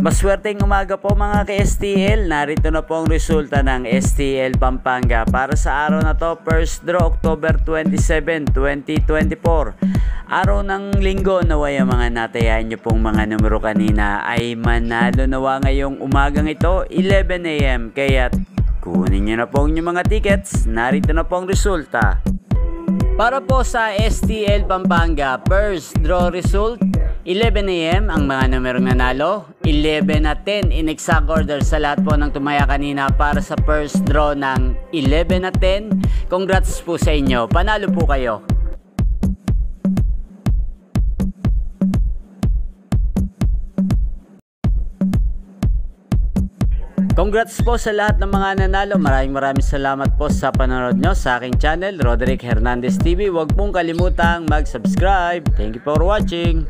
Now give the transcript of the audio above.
Maswerteng umaga po mga ka-STL. Narito na po ang resulta ng STL Pampanga para sa araw na to, first draw October 27, 2024. Araw ng linggo. Naway ang mga natayan nyo pong mga numero kanina ay manalo nawa ngayong umagang ito 11 AM. Kaya kunin nyo na po yung mga tickets. Narito na po ang resulta. Para po sa STL Pampanga, first draw result 11 AM ang mga numerong nanalo, 11 at 10 in exact order sa lahat po ng tumaya kanina para sa first draw ng 11 at 10. Congrats po sa inyo, panalo po kayo. Congrats po sa lahat ng mga nanalo. Maraming salamat po sa panonood nyo sa aking channel, Roderick Hernandez TV. Huwag pong kalimutang mag-subscribe. Thank you for watching.